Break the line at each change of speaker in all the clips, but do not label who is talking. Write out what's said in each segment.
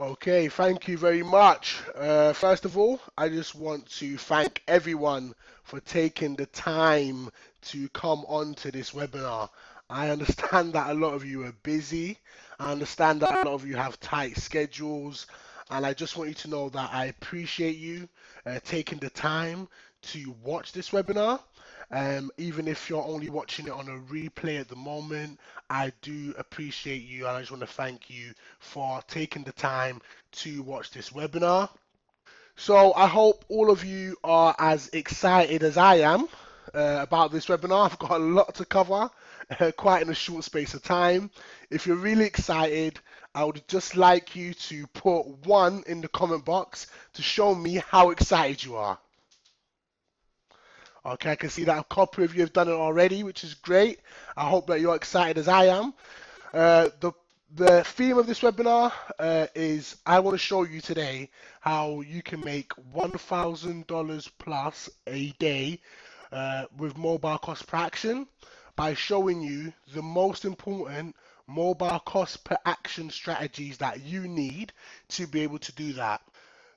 Okay, thank you very much. First of all, I just want to thank everyone for taking the time to come on to this webinar. I understand that a lot of you are busy. I understand that a lot of you have tight schedules, and I just want you to know that I appreciate you taking the time to watch this webinar. Even if you're only watching it on a replay at the moment, I do appreciate you, and I just want to thank you for taking the time to watch this webinar. So I hope all of you are as excited as I am about this webinar. I've got a lot to cover quite in a short space of time. If you're really excited, I would just like you to put one in the comment box to show me how excited you are. Okay, I can see that a couple of you have done it already, which is great. I hope that you're excited as I am. The theme of this webinar is I want to show you today how you can make $1,000 plus a day with mobile cost per action by showing you the most important mobile cost per action strategies that you need to be able to do that.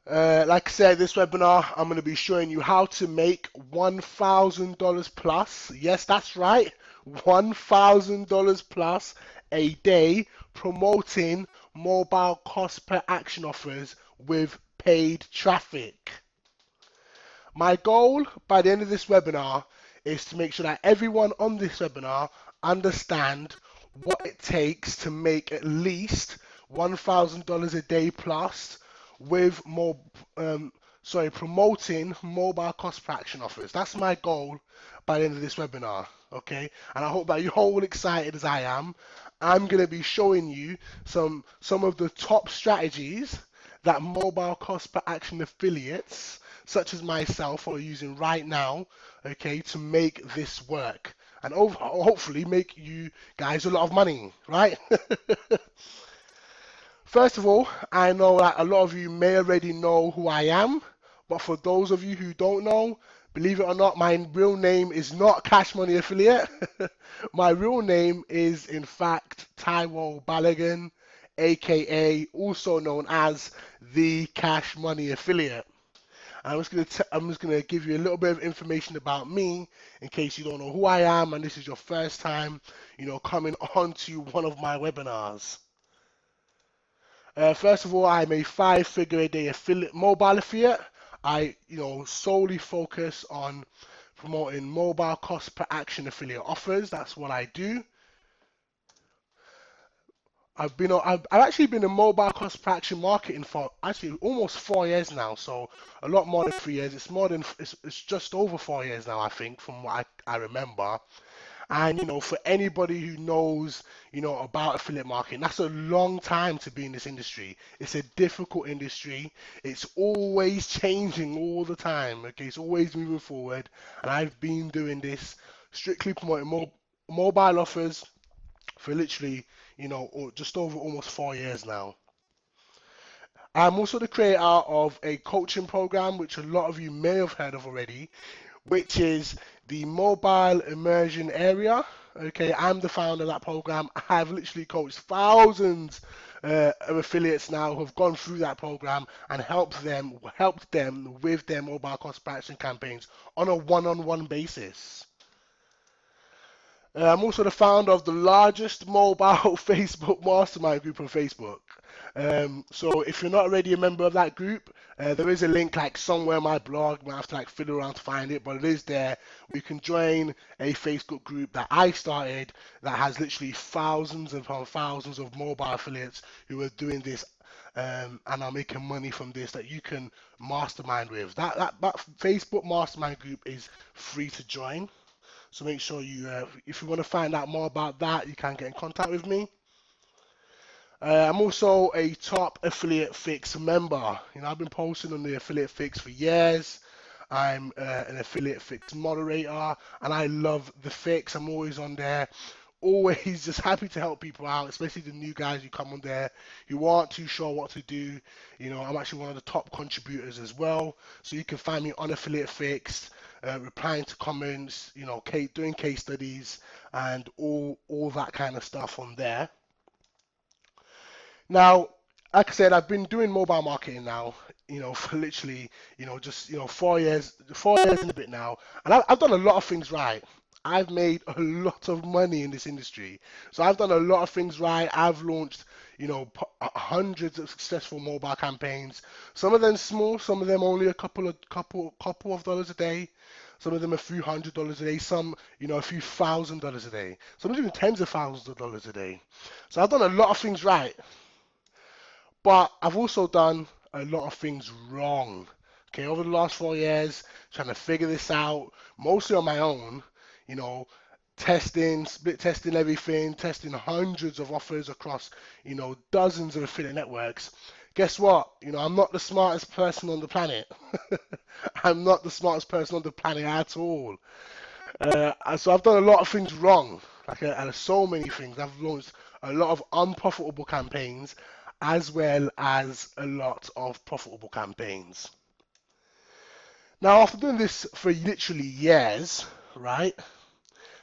Like I said, this webinar, I'm going to be showing you how to make $1,000 plus. Yes, that's right. $1,000 plus a day promoting mobile cost per action offers with paid traffic. My goal by the end of this webinar is to make sure that everyone on this webinar understand what it takes to make at least $1,000 a day plus with more promoting mobile cost per action offers. That's my goal by the end of this webinar. Okay, and I hope that you're all excited as I am. I'm going to be showing you some of the top strategies that mobile cost per action affiliates such as myself are using right now, okay, to make this work and hopefully make you guys a lot of money, right? First of all, I know that a lot of you may already know who I am, but for those of you who don't know, believe it or not, my real name is not Cash Money Affiliate. My real name is, in fact, Taiwo Balogun, aka also known as the Cash Money Affiliate. I'm just gonna give you a little bit of information about me in case you don't know who I am and this is your first time, coming onto one of my webinars. First of all, I'm a five-figure a day affiliate, mobile affiliate. I, solely focus on promoting mobile cost per action affiliate offers. That's what I do. I've actually been in mobile cost per action marketing for actually almost 4 years now. So a lot more than 3 years. It's just over 4 years now, I think, from what I remember. And for anybody who knows, about affiliate marketing, that's a long time to be in this industry. It's a difficult industry. It's always changing all the time. Okay, it's always moving forward. And I've been doing this strictly promoting mobile offers for literally, just over almost 4 years now. I'm also the creator of a coaching program, which a lot of you may have heard of already, which is the Mobile Immersion Area. Okay, I'm the founder of that program. I've literally coached thousands of affiliates now who have gone through that program and helped them with their mobile cost per action campaigns on a one-on-one basis. I'm also the founder of the largest mobile Facebook mastermind group on Facebook. So if you're not already a member of that group, there is a link like somewhere on my blog. You might have to like fiddle around to find it, but it is there. You can join a Facebook group that I started that has literally thousands upon thousands of mobile affiliates who are doing this and are making money from this that you can mastermind with. That Facebook mastermind group is free to join. So make sure if you want to find out more about that, you can get in contact with me. I'm also a top Affiliate Fix member. I've been posting on the Affiliate Fix for years. I'm an Affiliate Fix moderator, and I love the Fix. I'm always on there, always just happy to help people out, especially the new guys who come on there who aren't too sure what to do. I'm actually one of the top contributors as well. So you can find me on Affiliate Fix, replying to comments, doing case studies and all that kind of stuff on there. Now, like I said, I've been doing mobile marketing now, for literally, just, 4 years, 4 years and a bit now, and I've done a lot of things right. I've made a lot of money in this industry, so I've done a lot of things right. I've launched, hundreds of successful mobile campaigns. Some of them small, some of them only a couple of dollars a day. Some of them a few $100s a day. Some, a few $1,000s a day. Some even tens of thousands of dollars a day. So I've done a lot of things right. But I've also done a lot of things wrong. Okay, over the last 4 years, trying to figure this out, mostly on my own, you know, testing, split testing everything, testing hundreds of offers across, dozens of affiliate networks. Guess what? I'm not the smartest person on the planet. I'm not the smartest person on the planet at all. So I've done a lot of things wrong, like so many things. I've launched a lot of unprofitable campaigns, as well as a lot of profitable campaigns. Now, after doing this for literally years, right?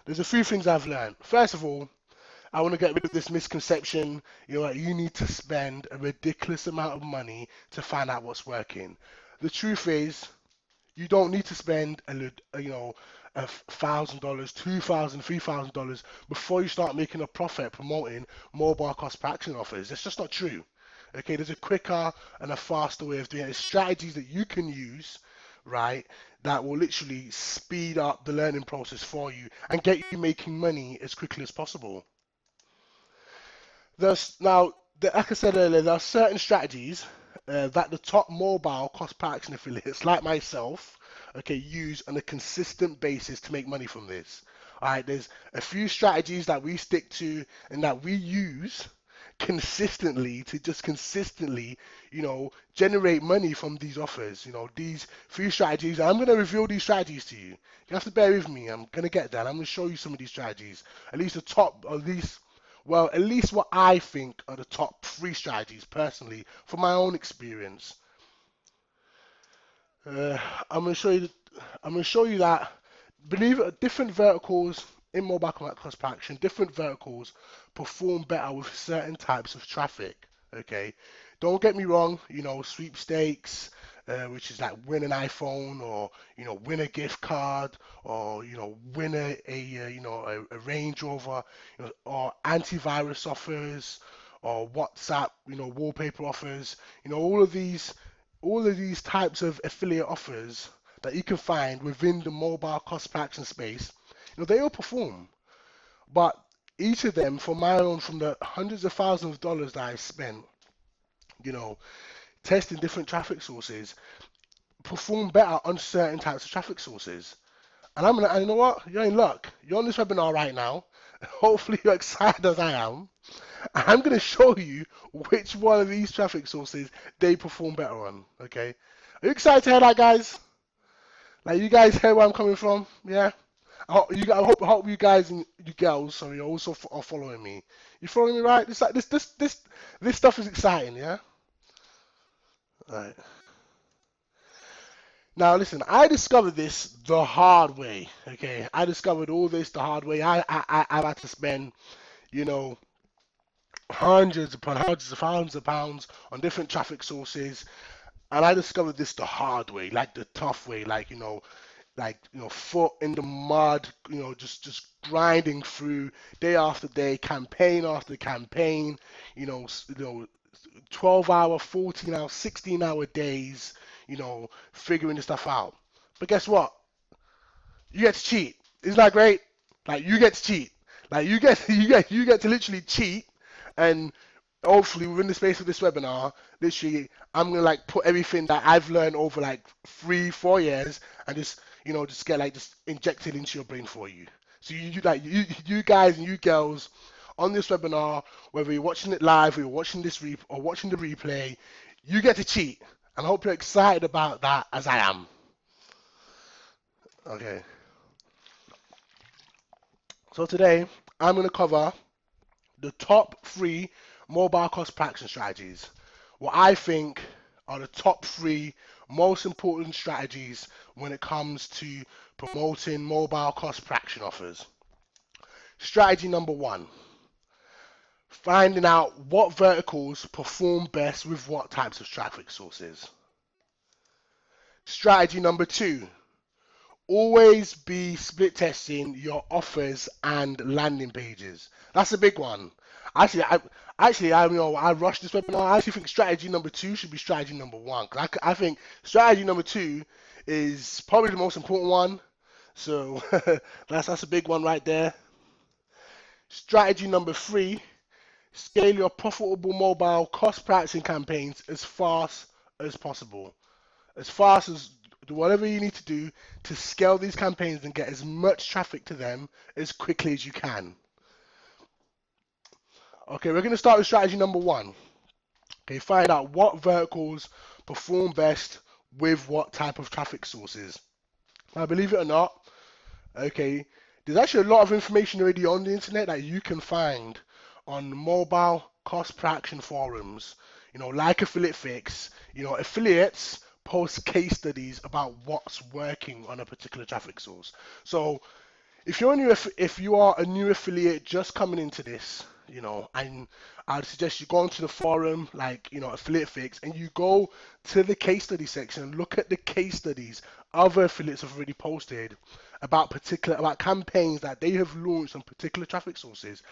There's a few things I've learned. First of all, I want to get rid of this misconception, that you need to spend a ridiculous amount of money to find out what's working. The truth is, you don't need to spend $1,000, $2,000, $3,000 before you start making a profit promoting mobile cost per action offers. That's just not true. Okay, there's a quicker and a faster way of doing it. There's strategies that you can use, right, that will literally speed up the learning process for you and get you making money as quickly as possible. Like I said earlier, there are certain strategies that the top mobile cost per action affiliates like myself, okay, use on a consistent basis to make money from this. All right, there's a few strategies that we stick to and that we use consistently to just consistently, generate money from these offers. These few strategies. I'm going to reveal these strategies to you. You have to bear with me. I'm going to get that. I'm going to show you some of these strategies. At least what I think are the top three strategies personally from my own experience. Uh, I'm going to show you. I'm going to show you that. Believe it, different verticals in mobile cost per action, different verticals perform better with certain types of traffic. Okay, don't get me wrong. Sweepstakes, which is like win an iPhone, or win a gift card, or win a Range Rover, or antivirus offers, or WhatsApp wallpaper offers. All of these types of affiliate offers that you can find within the mobile cost per action space, they all perform. But each of them, from the hundreds of thousands of dollars that I spent, you know, testing different traffic sources, perform better on certain types of traffic sources. And you know what? You're in luck. You're on this webinar right now. Hopefully you're excited as I am. I'm going to show you which one of these traffic sources they perform better on. Okay? Are you excited to hear that, guys? Like, you guys hear where I'm coming from? Yeah? I hope you guys and you girls, sorry, also are following me. You following me, right? This stuff is exciting, yeah. All right. Now listen, I discovered this the hard way. Okay, I discovered all this the hard way. I've had to spend, you know, hundreds upon hundreds of thousands of pounds on different traffic sources, and I discovered this the hard way, like the tough way, foot in the mud, just grinding through day after day, campaign after campaign, 12-hour, 14-hour, 16-hour days, figuring this stuff out. But guess what? You get to cheat. Isn't that great? Like, you get to cheat. Like, you get to literally cheat, and hopefully within the space of this webinar, literally I'm gonna like put everything that I've learned over like 3-4 years and just get like just injected into your brain for you. So you guys and you girls on this webinar, whether you're watching it live or you're watching or watching the replay, you get to cheat. And I hope you're excited about that as I am. Okay. So today I'm gonna cover the top three mobile cost per action strategies. What I think are the top three most important strategies when it comes to promoting mobile cost per action offers. Strategy number one, finding out what verticals perform best with what types of traffic sources. Strategy number 2, always be split testing your offers and landing pages. That's a big one. Actually, I rushed this webinar. I actually think strategy number 2 should be strategy number 1, because I think strategy number 2 is probably the most important one. So that's a big one right there. Strategy number 3, scale your profitable mobile cost pricing campaigns as fast as possible. As fast as do whatever you need to do to scale these campaigns and get as much traffic to them as quickly as you can. Okay, we're going to start with strategy number 1. Okay, find out what verticals perform best with what type of traffic sources. Now, believe it or not, okay, there's actually a lot of information already on the internet that you can find on mobile cost per action forums, like Affiliate Fix. Affiliates post case studies about what's working on a particular traffic source. So if you are a new affiliate just coming into this, and I'd suggest you go onto the forum, like, Affiliate Fix, and you go to the case study section and look at the case studies other affiliates have already posted about campaigns that they have launched on particular traffic sources.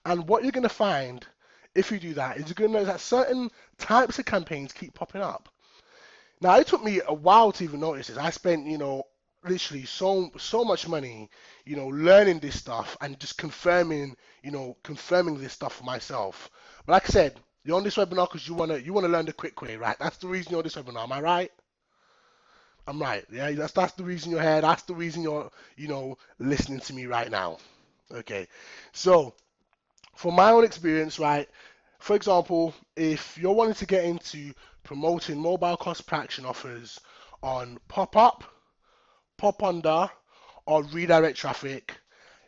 And what you're going to find if you do that is you're going to notice that certain types of campaigns keep popping up. Now, it took me a while to even notice this. I spent, literally so much money, learning this stuff and just confirming this stuff for myself. But like I said, you're on this webinar because you wanna learn the quick way, right? That's the reason you're on this webinar. Am I right? I'm right. Yeah, that's the reason you're here. That's the reason you're, listening to me right now. Okay. So, from my own experience, right? For example, if you're wanting to get into promoting mobile cost per action offers on pop-up, pop-under, or redirect traffic,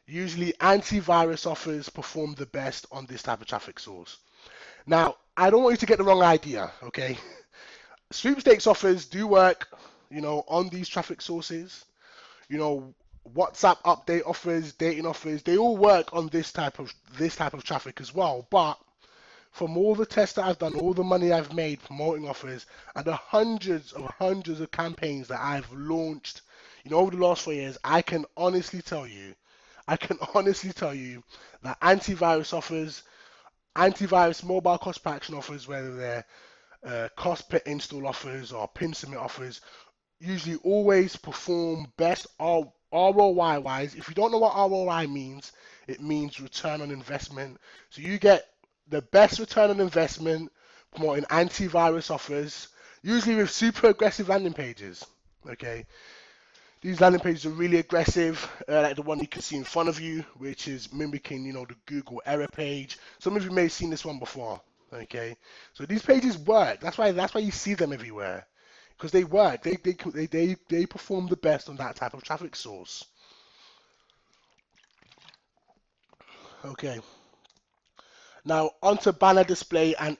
usually antivirus offers perform the best on this type of traffic source. Now, I don't want you to get the wrong idea, okay? Sweepstakes offers do work, on these traffic sources. WhatsApp update offers, dating offers, they all work on this type of traffic as well. But from all the tests that I've done, all the money I've made promoting offers, and the hundreds of campaigns that I've launched, over the last 4 years, I can honestly tell you that antivirus offers, antivirus mobile cost per action offers, whether they're cost per install offers or pin submit offers, usually always perform best ROI wise. If you don't know what ROI means, it means return on investment. So you get the best return on investment promoting antivirus offers, usually with super aggressive landing pages. Okay, these landing pages are really aggressive, like the one you can see in front of you, which is mimicking, the Google error page. Some of you may have seen this one before. Okay, so these pages work. That's why you see them everywhere, because they work. They perform the best on that type of traffic source. Okay. Now onto banner display and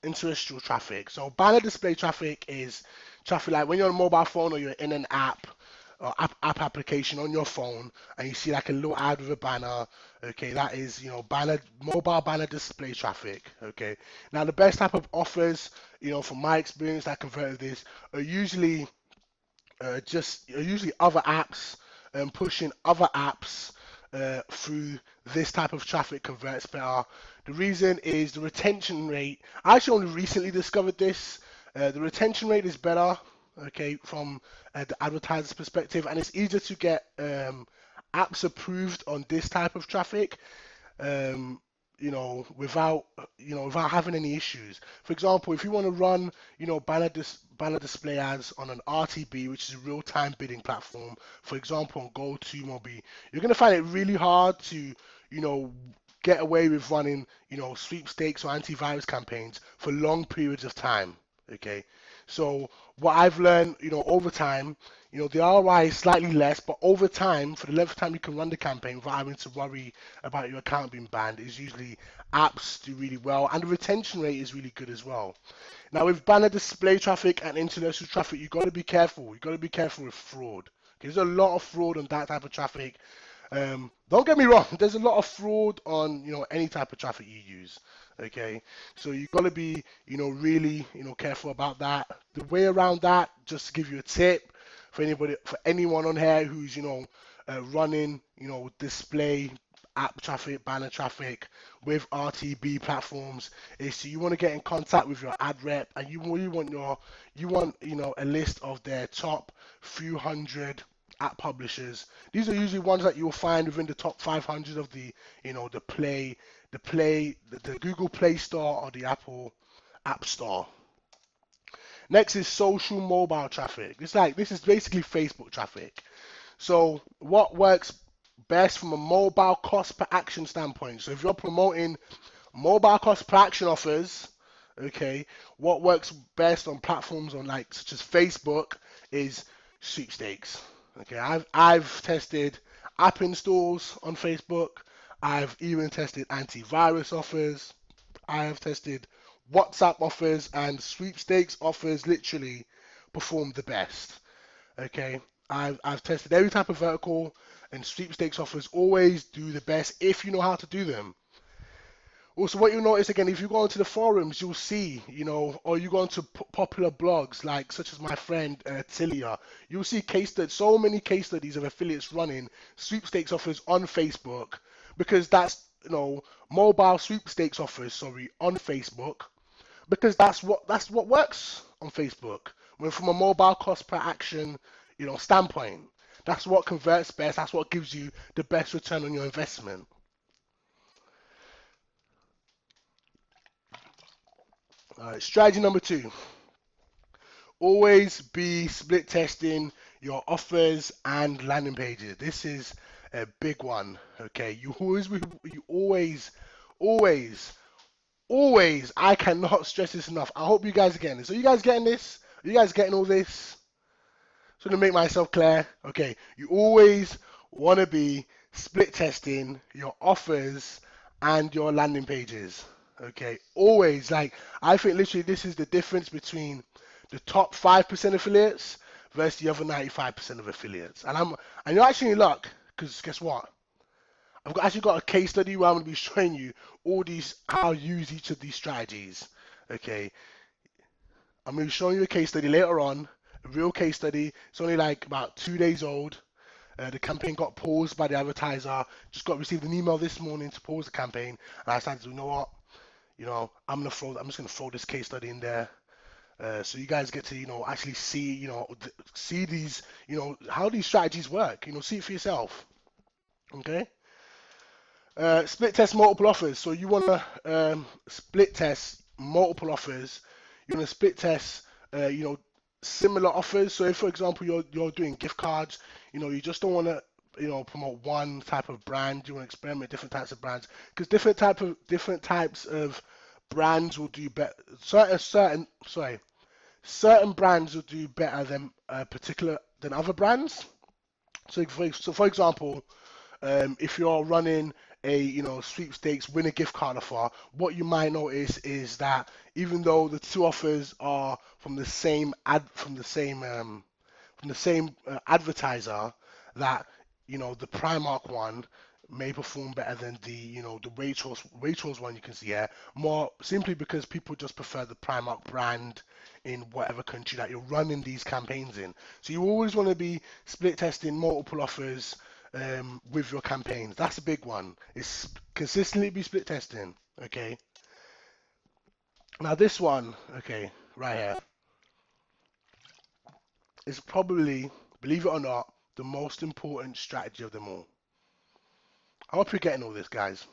interstitial traffic. So banner display traffic is traffic like when you're on a mobile phone or you're in an app or app application on your phone and you see like a little ad with a banner. Okay, that is mobile banner display traffic. Okay. Now the best type of offers, from my experience that converted this are usually usually other apps and pushing other apps through this type of traffic converts better. The reason is the retention rate. I actually only recently discovered this. The retention rate is better, okay, from the advertiser's perspective, and it's easier to get apps approved on this type of traffic. Without having any issues. For example, if you want to run, banner display ads on an RTB, which is a real-time bidding platform, for example, on GoToMobile, you're going to find it really hard to, get away with running, sweepstakes or antivirus campaigns for long periods of time. Okay, so what I've learned, over time, the ROI is slightly less, but over time, for the length of time you can run the campaign without having to worry about your account being banned, is usually apps do really well, and the retention rate is really good as well. Now, with banner display traffic and interstitial traffic, you've got to be careful. You've got to be careful with fraud. Okay, there's a lot of fraud on that type of traffic. Don't get me wrong, there's a lot of fraud on, any type of traffic you use. Okay, so you got to be, really, careful about that. The way around that, just to give you a tip for anyone on here who's, running, display app traffic, banner traffic with RTB platforms, is so you want to get in contact with your ad rep, and you want a list of their top few hundred app publishers. These are usually ones that you'll find within the top 500 of the Google Play Store or the Apple App Store. Next is social mobile traffic. This is basically Facebook traffic. So what works best from a mobile cost per action standpoint? So if you're promoting mobile cost per action offers, okay, what works best on platforms such as Facebook is sweepstakes. Okay, I've tested app installs on Facebook. I've even tested antivirus offers. I have tested WhatsApp offers, and sweepstakes offers literally perform the best. Okay, I've tested every type of vertical, and sweepstakes offers always do the best if you know how to do them. Also, what you'll notice again, if you go onto the forums, you'll see, or you go onto popular blogs such as my friend Tilia, you'll see so many case studies of affiliates running sweepstakes offers on Facebook, because that's mobile sweepstakes offers, sorry, on Facebook, because that's what works on Facebook. When from a mobile cost per action, standpoint, that's what converts best. That's what gives you the best return on your investment. All right, strategy number 2. Always be split testing your offers and landing pages. This is a big one. Okay, always, always. I cannot stress this enough. I hope you guys are getting this. Are you guys getting this? Are you guys getting all this? So to make myself clear, okay, you always want to be split testing your offers and your landing pages. Okay, always. I think literally this is the difference between the top 5% affiliates versus the other 95% of affiliates. And you're actually in luck, because guess what? Actually got a case study where I'm going to be showing you how to use each of these strategies. Okay, I'm going to be showing you a case study later on, a real case study. It's only about 2 days old. The campaign got paused by the advertiser. Received an email this morning to pause the campaign, and I decided, you know what? I'm just gonna throw this case study in there, so you guys get to actually see see these how these strategies work. See it for yourself. Okay. Split test multiple offers. So you want to split test multiple offers. You want to split test, similar offers. So if, for example, you're doing gift cards, you just don't want to, promote one type of brand. You want to experiment different types of brands, because different types of brands will do better. Certain brands will do better than other brands. So for example, if you're running a sweepstakes win a gift card offer, what you might notice is that even though the two offers are from the same advertiser, that the Primark one may perform better than the Waitrose one you can see here, more simply because people just prefer the Primark brand in whatever country that you're running these campaigns in. So you always want to be split testing multiple offers with your campaigns. That's a big one. It's consistently be split testing. Okay. Now this one, okay, right here, is probably, believe it or not, the most important strategy of them all. I hope you're getting all this, guys.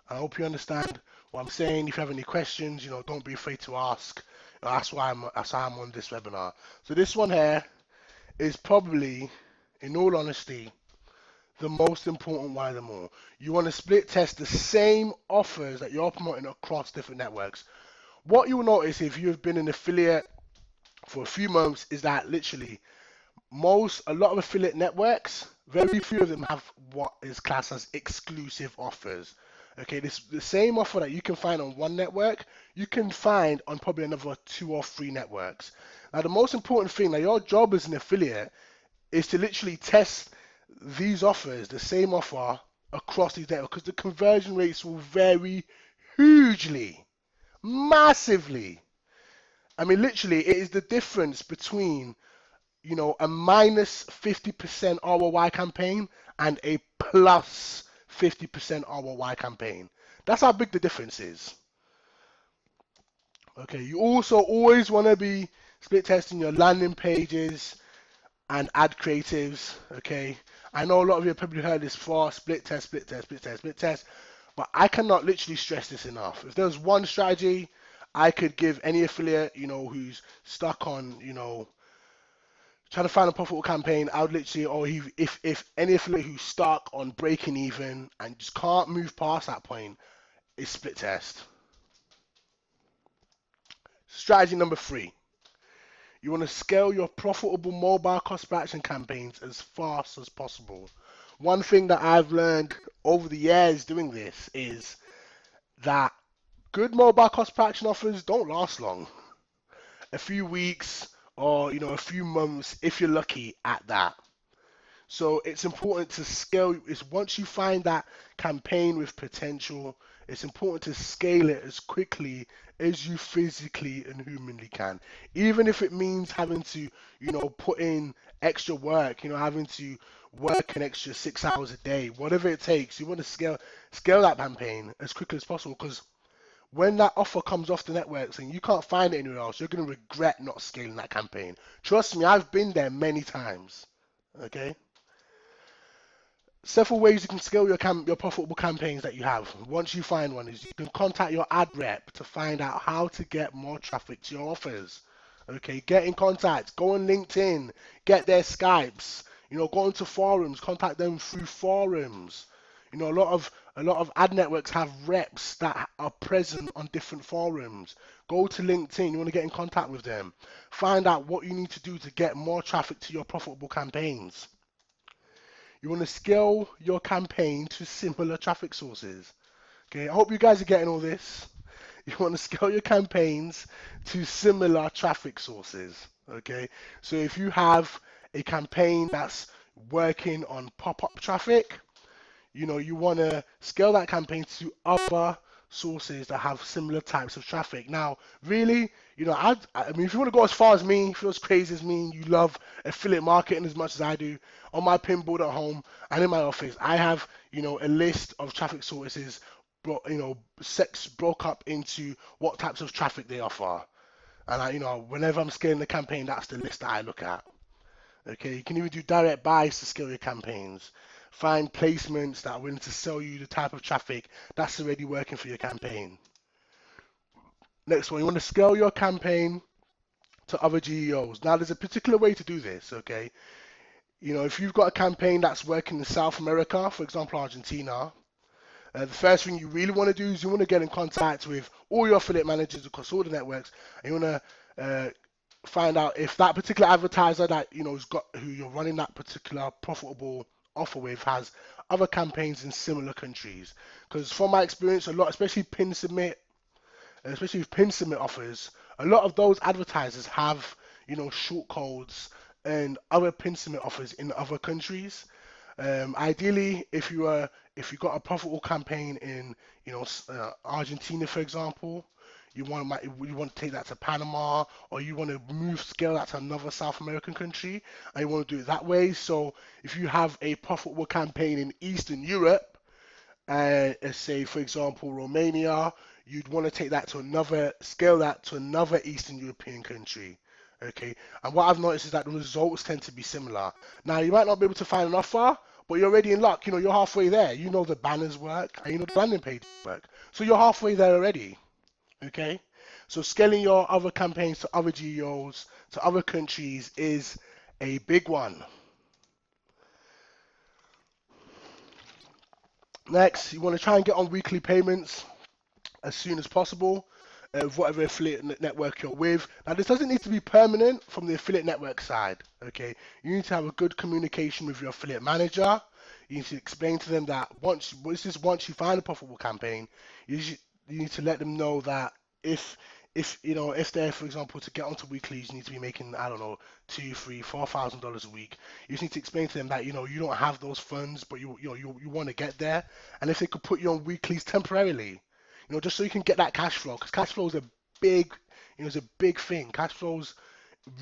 I hope you understand what I'm saying. If you have any questions, don't be afraid to ask. That's why I'm on this webinar. So this one here is probably, in all honesty, the most important one of them all. You want to split test the same offers that you're promoting across different networks. What you'll notice if you've been an affiliate for a few months is that literally a lot of affiliate networks, very few of them have what is classed as exclusive offers. Okay, the same offer that you can find on one network, you can find on probably another 2 or 3 networks. Now, the most important thing, your job as an affiliate is to literally test these offers, the same offer across these networks, because the conversion rates will vary hugely, massively. I mean, literally, it is the difference between, a minus 50% ROI campaign and a plus 50% ROI campaign. That's how big the difference is. Okay, you also always want to be split testing your landing pages and ad creatives. Okay, I know a lot of you have probably heard this before: split test, split test, split test, split test. But I cannot literally stress this enough. If there's one strategy I could give any affiliate, who's stuck on, trying to find a profitable campaign, I would literally, or if any affiliate who's stuck on breaking even and just can't move past that point, is split test. Strategy number 3. You want to scale your profitable mobile cost per action campaigns as fast as possible. One thing that I've learned over the years doing this is that good mobile cost per action offers don't last long. A few weeks or a few months if you're lucky at that. So it's important to scale. It's once you find that campaign with potential, it's important to scale it as quickly as you physically and humanly can. Even if it means having to, put in extra work, having to work an extra 6 hours a day, whatever it takes, you want to scale that campaign as quickly as possible, because when that offer comes off the networks and you can't find it anywhere else, you're going to regret not scaling that campaign. Trust me, I've been there many times. Okay. Several ways you can scale your profitable campaigns that you have. Once you find one, is you can contact your ad rep to find out how to get more traffic to your offers. Okay, get in contact, go on LinkedIn, get their Skypes, go into forums, contact them through forums. A lot of ad networks have reps that are present on different forums. Go to LinkedIn, you want to get in contact with them. Find out what you need to do to get more traffic to your profitable campaigns. You want to scale your campaign to similar traffic sources. Okay, I hope you guys are getting all this. You want to scale your campaigns to similar traffic sources. Okay, so if you have a campaign that's working on pop-up traffic, you want to scale that campaign to other sources that have similar types of traffic. Now, really, I mean, if you want to go as far as me, if you're as crazy as me, and you love affiliate marketing as much as I do, on my pinboard at home and in my office, I have, a list of traffic sources, broke up into what types of traffic they offer. And whenever I'm scaling the campaign, that's the list that I look at. Okay, you can even do direct buys to scale your campaigns. Find placements that are willing to sell you the type of traffic that's already working for your campaign. Next one, you want to scale your campaign to other GEOs. Now, there's a particular way to do this, okay? If you've got a campaign that's working in South America, for example, Argentina, the first thing you really want to do is you want to get in contact with all your affiliate managers across all the networks, and you want to find out if that particular advertiser that has got who you're running that particular profitable offer with has other campaigns in similar countries. Because from my experience, a lot, especially with pin submit offers, a lot of those advertisers have short codes and other pin submit offers in other countries. Ideally, if you got a profitable campaign in Argentina, for example, you want to take that to Panama, or you want to scale that to another South American country, and you want to do it that way. So if you have a profitable campaign in Eastern Europe, let's say for example Romania, you'd want to scale that to another Eastern European country. Okay, and what I've noticed is that the results tend to be similar. Now you might not be able to find an offer, but you're already in luck. You're halfway there. The banners work, and the landing pages work, so you're halfway there already. Okay, so scaling your other campaigns to other GEOs, to other countries is a big one. Next, you want to try and get on weekly payments as soon as possible of whatever affiliate network you're with. Now, this doesn't need to be permanent from the affiliate network side. Okay, you need to have a good communication with your affiliate manager. You need to explain to them that once you find a profitable campaign, you need to let them know that if if you know if they're, for example, to get onto weeklies, you need to be making, I don't know, two, three, $4,000 a week. You just need to explain to them that you don't have those funds, but you want to get there, and if they could put you on weeklies temporarily, just so you can get that cash flow, because cash flow is a big, is a big thing. Cash flow's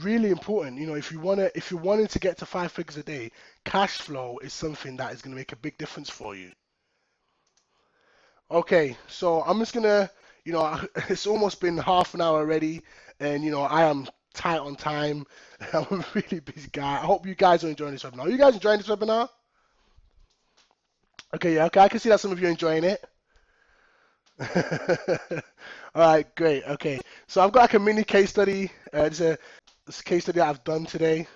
really important. If you're wanting to get to 5 figures a day, cash flow is something that is going to make a big difference for you. Okay, so I'm just gonna, it's almost been half an hour already, and I am tight on time. I'm a really busy guy. I hope you guys are enjoying this webinar. Are you guys enjoying this webinar? Okay, yeah, okay, I can see that some of you are enjoying it. All right, great. Okay, so I've got like a mini case study. This case study that I've done today.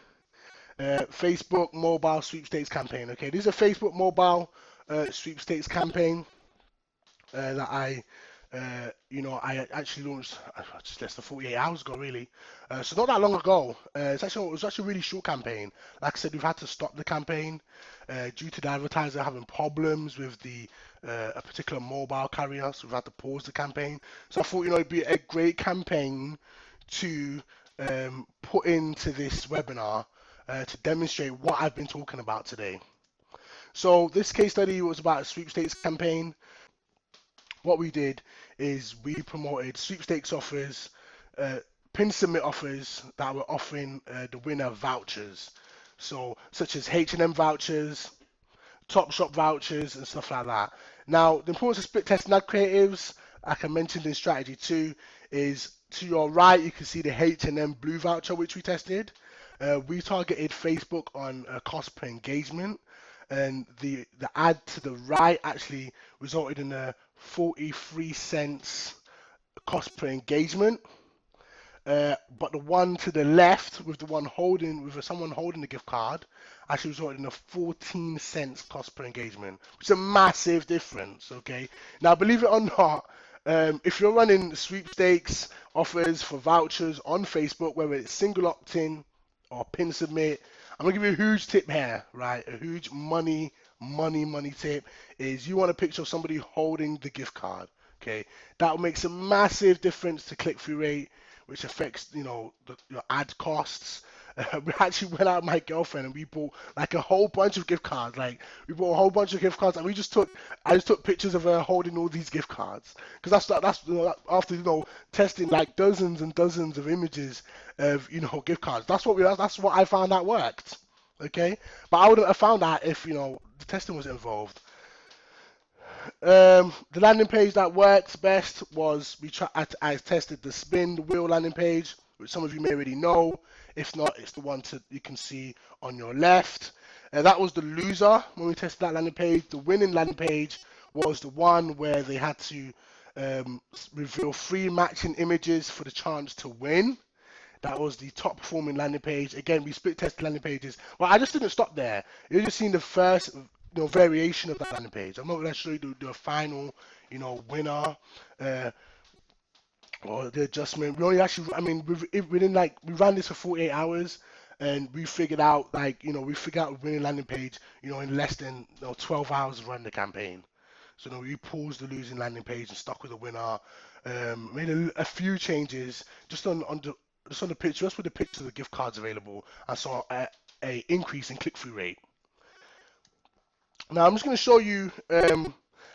Facebook mobile sweepstakes campaign. Okay, this is a Facebook mobile sweepstakes campaign that I actually launched just less than 48 hours ago, really. So not that long ago. It was actually a really short campaign. Like I said, we've had to stop the campaign due to the advertiser having problems with a particular mobile carrier. So we've had to pause the campaign. So I thought, it'd be a great campaign to put into this webinar to demonstrate what I've been talking about today. So this case study was about a sweepstakes campaign. What we did is we promoted sweepstakes offers, pin submit offers that were offering the winner vouchers, so such as H&M vouchers, Topshop vouchers, and stuff like that. Now, the importance of split testing ad creatives, like I mentioned in strategy 2, is to your right you can see the H&M blue voucher which we tested. We targeted Facebook on cost per engagement, and the ad to the right actually resulted in a 43 cents cost per engagement. But the one to the left with someone holding the gift card actually resulted in a 14 cents cost per engagement, which is a massive difference. Okay, now believe it or not, if you're running sweepstakes offers for vouchers on Facebook, whether it's single opt-in or pin submit, I'm gonna give you a huge tip here, right? A huge money tip is you want a picture of somebody holding the gift card. Okay, that makes a massive difference to click-through rate, which affects your ad costs. We actually went out with my girlfriend and we bought like a whole bunch of gift cards. Like we bought a whole bunch of gift cards and I just took pictures of her holding all these gift cards because that's after testing like dozens and dozens of images of gift cards. That's what I found out worked. Okay, but I wouldn't have found that if the testing was involved. The landing page that works best was I tested the spin the wheel landing page, which some of you may already know. If not, it's the one you can see on your left. That was the loser when we tested that landing page. The winning landing page was the one where they had to reveal 3 matching images for the chance to win. That was the top performing landing page. Again, we split tested landing pages. Well, I just didn't stop there. You're just seeing the first variation of that landing page. I'm not going to show you the final winner or the adjustment. We only actually, we ran this for 48 hours and we figured out the winning landing page in less than 12 hours of running the campaign. So we paused the losing landing page and stuck with the winner. Made a few changes just on the picture, just with the picture of the gift cards available. I saw a increase in click-through rate. Now I'm just going to show you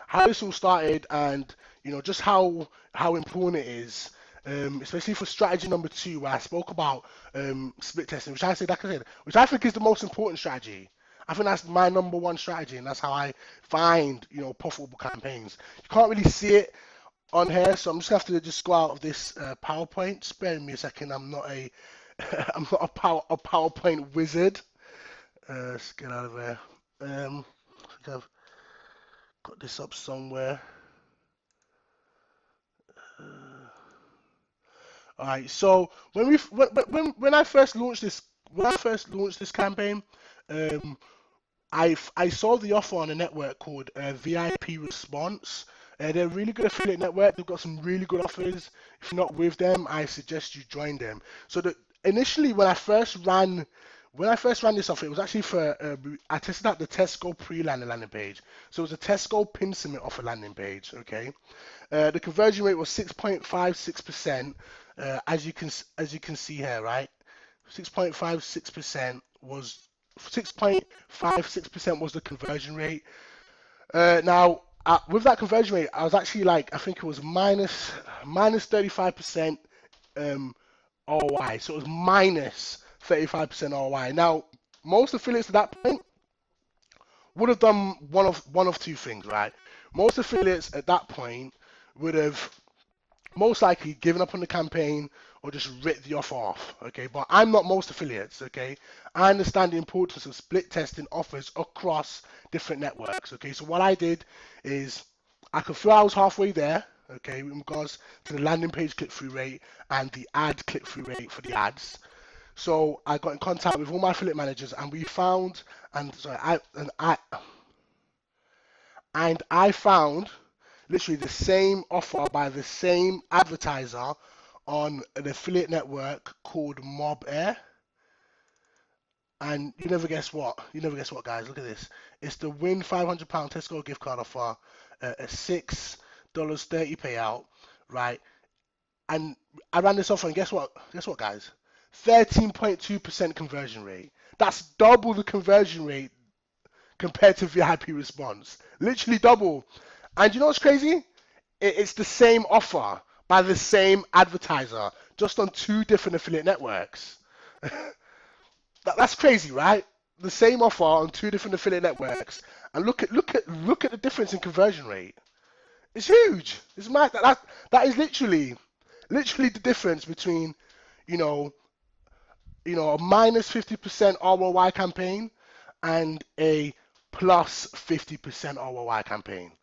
how this all started and just how important it is, especially for strategy number 2, where I spoke about split testing, which I think is the most important strategy. I think that's my number 1 strategy, and that's how I find profitable campaigns. You can't really see it on here, so I'm just going to have to just go out of this PowerPoint. Spare me a second. I'm not a PowerPoint wizard. Let's get out of there. I think I've got this up somewhere. All right. So when I first launched this campaign, I saw the offer on a network called VIP Response. They're a really good affiliate network. They've got some really good offers. If you're not with them, I suggest you join them. So initially, when I first ran When I first ran this off, it was actually for I tested out the Tesco landing page. So it was a Tesco pin submit offer landing page. Okay, the conversion rate was 6.56%. As you can see here, right? 6.56% was 6.56% was the conversion rate. Now, with that conversion rate, I was actually like, I think it was minus 35% ROI. So it was minus 35% ROI. Now, most affiliates at that point would have done one of two things, right? Most affiliates at that point would have most likely given up on the campaign or just ripped the offer off. Okay, but I'm not most affiliates. Okay, I understand the importance of split testing offers across different networks. Okay, so what I did is I could feel I was halfway there. Okay, in regards to the landing page click-through rate and the ad click-through rate for the ads. So I got in contact with all my affiliate managers, and we found, and sorry, I found literally the same offer by the same advertiser on an affiliate network called Mob Air. And you never guess what? You never guess what, guys? Look at this. It's the win £500 Tesco gift card offer, a $6.30 payout, right? And I ran this offer, and guess what? Guess what, guys? 13.2% conversion rate. That's double the conversion rate compared to VIP response. Literally double. And you know what's crazy? It's the same offer by the same advertiser, just on two different affiliate networks. That's crazy, right? The same offer on two different affiliate networks, and look at the difference in conversion rate. It's huge. It's mad. That is literally the difference between, you know, a minus 50% ROI campaign and a plus 50% ROI campaign.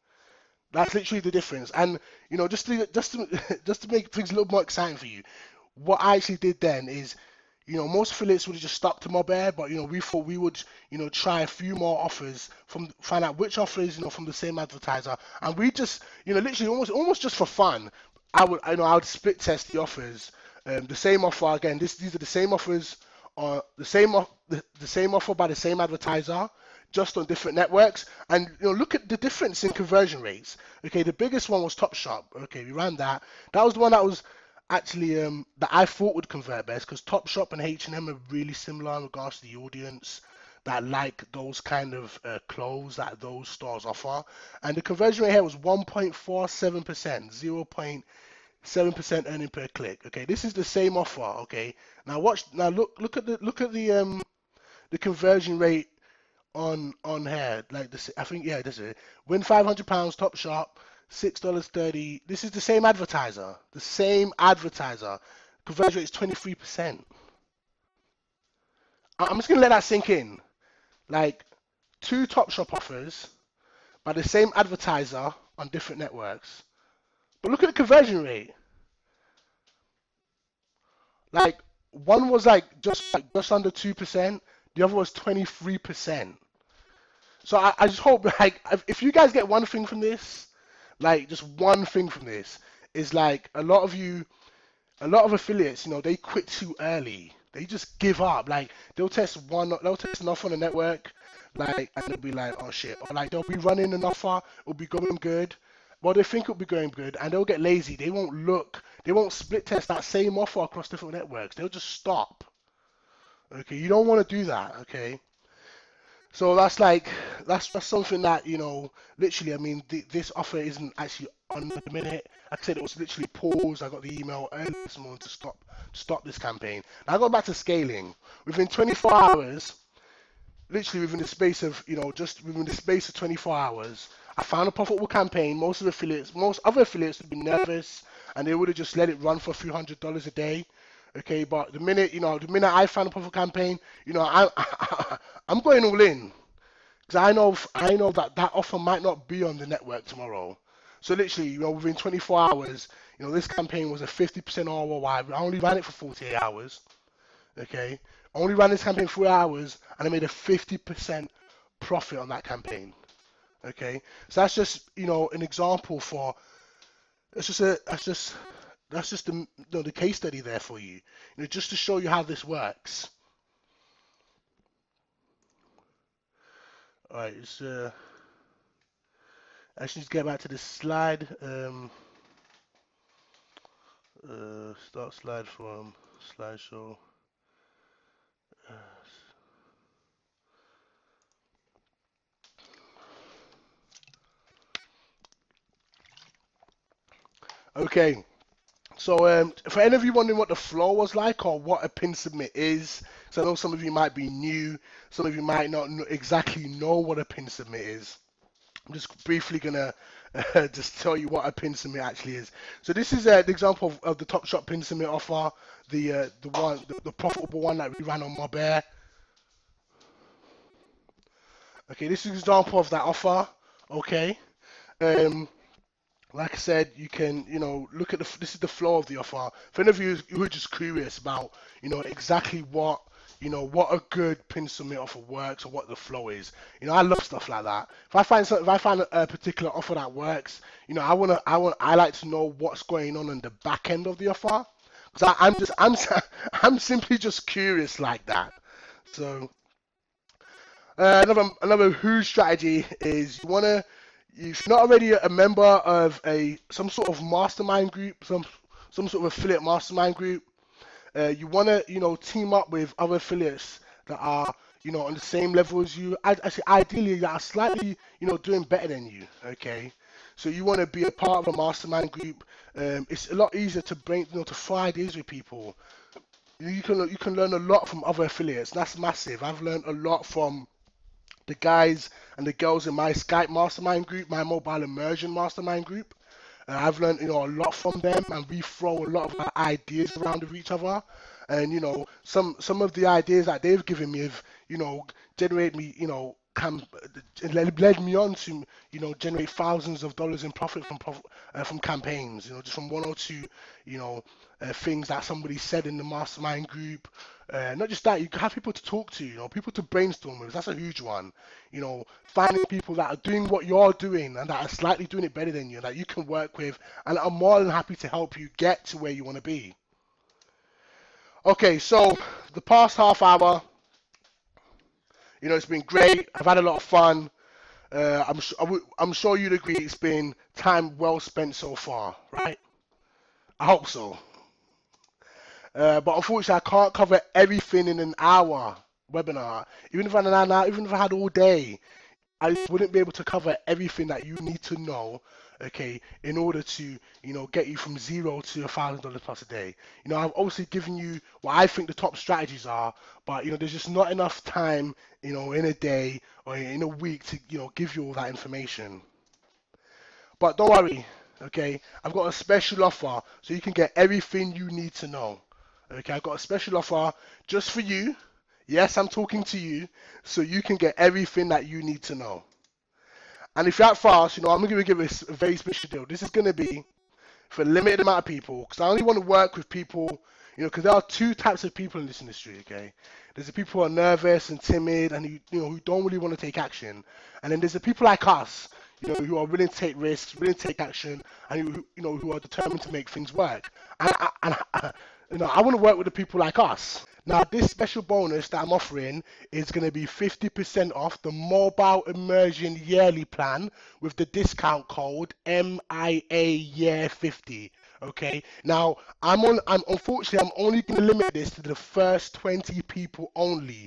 That's literally the difference. And just to make things a little more exciting for you, what I actually did then is, most affiliates would have just stuck to Mob Air, but we thought we would, try a few more offers find out which offers, from the same advertiser, and we just, literally almost just for fun, I would split test the offers, the same offer again. These are the same offers, the same offer by the same advertiser, just on different networks, and look at the difference in conversion rates. Okay, the biggest one was Topshop. Okay, we ran that. That was the one that was actually that I thought would convert best, because Topshop and H&M are really similar in regards to the audience that like those kind of clothes that those stores offer, and the conversion rate here was 1.47%, 0.7% earning per click. Okay, this is the same offer. Okay, now look at the conversion rate on here, like this. I think, yeah, this is it. Win £500 Topshop, $6.30. This is the same advertiser. The same advertiser. Conversion rate is 23%. I'm just gonna let that sink in. Like, two Topshop offers by the same advertiser on different networks. But look at the conversion rate. Like, one was just under 2%. The other was 23%. So I just hope, like, if you guys get one thing from this, like, just one thing from this, is like a lot of affiliates, they quit too early. They just give up. Like, they'll test an offer on a network, like, and they'll be like, oh shit, or like they'll be running an offer, it'll be going good. Well, they think it'll be going good, and they'll get lazy. They won't split test that same offer across different networks. They'll just stop. Okay, you don't want to do that. Okay. So that's something that, literally, I mean, this offer isn't actually on the minute. Like I said, it was literally paused. I got the email early this morning to stop this campaign. Now I got back to scaling. Within 24 hours, literally within the space of, just within the space of 24 hours, I found a profitable campaign. Most other affiliates would be nervous, and they would have just let it run for a few $100s a day. Okay, but the minute I found a profitable campaign, I'm going all in, because I know that offer might not be on the network tomorrow. So literally, within 24 hours, this campaign was a 50% ROI. I only ran it for 48 hours. Okay, I only ran this campaign for 4 hours, and I made a 50% profit on that campaign. Okay, so that's just an example for. That's just the case study there for you, just to show you how this works. All right, it's actually just get back to the slide. Start slide from slideshow. Uh, okay, so for any of you wondering what the flow was like or what a pin submit is, so I know some of you might be new, some of you might not exactly know what a pin submit is. I'm just briefly gonna just tell you what a pin submit actually is. So this is the example of the Top Shot pin submit offer, the profitable one that we ran on Mob Air. Okay, this is an example of that offer. Okay, um, like I said, you can, look at this is the flow of the offer. For any of you who are just curious about, exactly what a good pin submit offer works or what the flow is. I love stuff like that. If I find a particular offer that works, I like to know what's going on in the back end of the offer. Because I'm simply just curious like that. So another who strategy is if you're not already a member of some sort of mastermind group, some sort of affiliate mastermind group, you want to team up with other affiliates that are on the same level as you. Actually, ideally, that are slightly doing better than you. Okay, so you want to be a part of a mastermind group. It's a lot easier to to fry ideas with people. You can learn a lot from other affiliates. That's massive. I've learned a lot from the guys and the girls in my Skype mastermind group, my mobile immersion mastermind group. I've learned, a lot from them, and we throw a lot of our ideas around with each other. And some of the ideas that they've given me have, generate me, led me on to, generate thousands of dollars in profit from campaigns. Just from one or two, things that somebody said in the mastermind group. Not just that, you have people to talk to, people to brainstorm with. That's a huge one. Finding people that are doing what you're doing and that are slightly doing it better than you, that you can work with, and are more than happy to help you get to where you want to be. Okay, so the past half hour, it's been great. I've had a lot of fun. I'm sure you'd agree it's been time well spent so far, right? I hope so. But unfortunately, I can't cover everything in an hour webinar. Even if I had an hour, even if I had all day, I wouldn't be able to cover everything that you need to know, okay, in order to, get you from zero to $1,000 plus a day. I've obviously given you what I think the top strategies are, but there's just not enough time, in a day or in a week to, give you all that information. But don't worry, okay, I've got a special offer so you can get everything you need to know. Okay, I've got a special offer just for you. Yes, I'm talking to you, so you can get everything that you need to know. And if you're that fast, I'm going to give this a very special deal. This is going to be for a limited amount of people, because I only want to work with people, because there are two types of people in this industry, okay? There's the people who are nervous and timid and who don't really want to take action. And then there's the people like us, who are willing to take risks, willing to take action, and who are determined to make things work. I want to work with the people like us. Now, this special bonus that I'm offering is going to be 50% off the mobile immersion yearly plan with the discount code MIA year 50. Okay. Now, unfortunately, I'm only going to limit this to the first 20 people only.